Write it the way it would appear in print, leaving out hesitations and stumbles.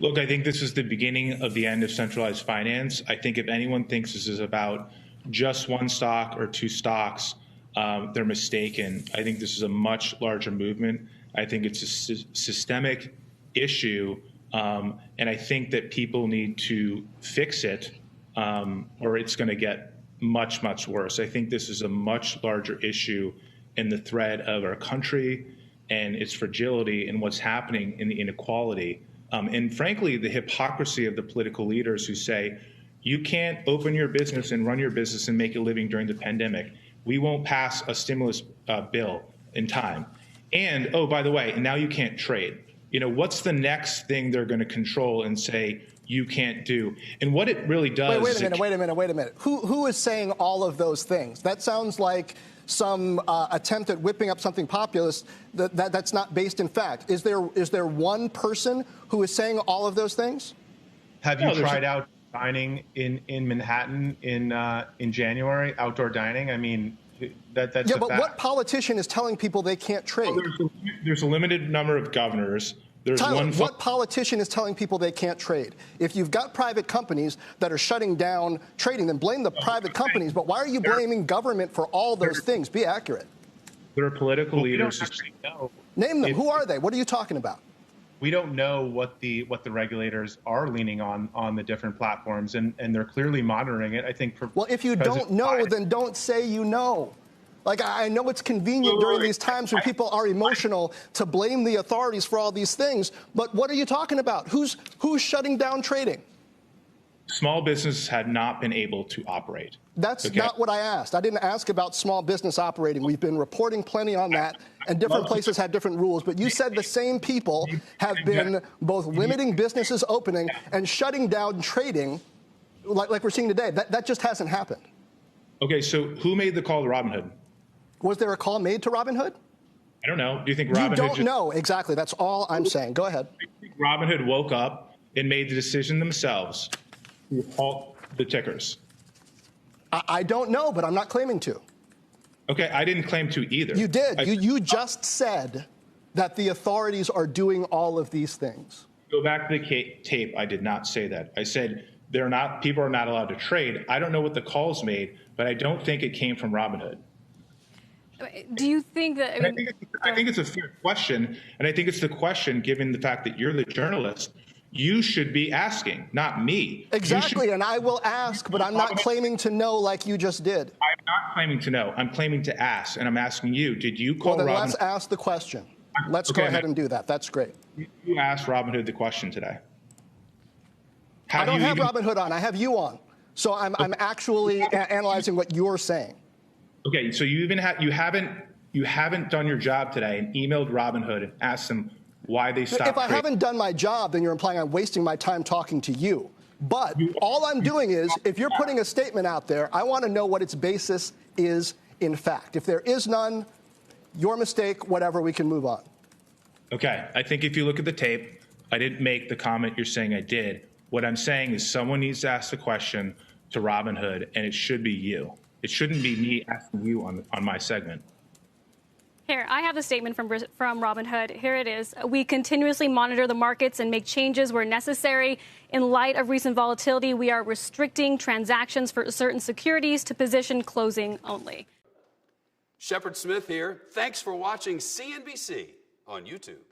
Look, I think this is the beginning of the end of centralized finance. I think if anyone thinks this is about just one stock or two stocks, they're mistaken. I think this is a much larger movement. I think it's a systemic issue, and I think that people need to fix it, or it's going to get much, much worse. I think this is a much larger issue in the thread of our country and its fragility and what's happening in the inequality. And frankly, the hypocrisy of the political leaders who say, you can't open your business and run your business and make a living during the pandemic. We won't pass a stimulus bill in time. And, oh, by the way, now you can't trade. You know, what's the next thing they're going to control and say you can't do? And what it really does... Wait a minute. Who is saying all of those things? That sounds like some attempt at whipping up something populist that's not based in fact. Is there one person who is saying all of those things? Have you tried out dining in Manhattan in January, outdoor dining? I mean, that's yeah, but what politician is telling people they can't trade? Well, there's a limited number of governors. Tyler, what politician is telling people they can't trade? If you've got private companies that are shutting down trading, then blame the private companies. But why are you blaming government for all those things? Be accurate. There are political leaders who know. Name them. Who are they? What are you talking about? We don't know what the regulators are leaning on the different platforms, and they're clearly monitoring it. I think. Well, if you don't know, then don't say you know. Like, I know it's convenient during these times when people are emotional to blame the authorities for all these things, but what are you talking about? Who's shutting down trading? Small businesses had not been able to operate. That's not what I asked. I didn't ask about small business operating. We've been reporting plenty on that, and different places have different rules. But you said the same people have been both limiting businesses opening and shutting down trading, like we're seeing today. That just hasn't happened. Okay, so who made the call to Robinhood? Was there a call made to Robinhood? I don't know. Do you think Robinhood... You don't know. Exactly. That's all I'm saying. Go ahead. Do you think Robinhood woke up and made the decision themselves to halt the tickers? I don't know, but I'm not claiming to. Okay, I didn't claim to either. You did. You just said that the authorities are doing all of these things. Go back to the tape. I did not say that. I said people are not allowed to trade. I don't know what the calls made, but I don't think it came from Robinhood. Do you think that... I think it's a fair question, and I think it's the question, given the fact that you're the journalist, you should be asking, not me. Exactly, and I will ask, but I'm not claiming to know like you just did. I'm not claiming to know. I'm claiming to ask, and I'm asking you, did you call Robinhood? Well, then let's ask the question. Let's go ahead and do that. That's great. You asked Robinhood the question today. I don't have Robinhood on. I have you on. So I'm actually analyzing what you're saying. Okay, so you haven't done your job today and emailed Robinhood and asked them why they stopped If I haven't done my job, then you're implying I'm wasting my time talking to you. But all I'm doing is, if you're putting a statement out there, I want to know what its basis is in fact. If there is none, your mistake, whatever, we can move on. Okay, I think if you look at the tape, I didn't make the comment you're saying I did. What I'm saying is someone needs to ask the question to Robinhood, and it should be you. It shouldn't be me asking you on my segment. Here, I have the statement from Robinhood. Here it is. We continuously monitor the markets and make changes where necessary. In light of recent volatility, we are restricting transactions for certain securities to position closing only. Shepard Smith here. Thanks for watching CNBC on YouTube.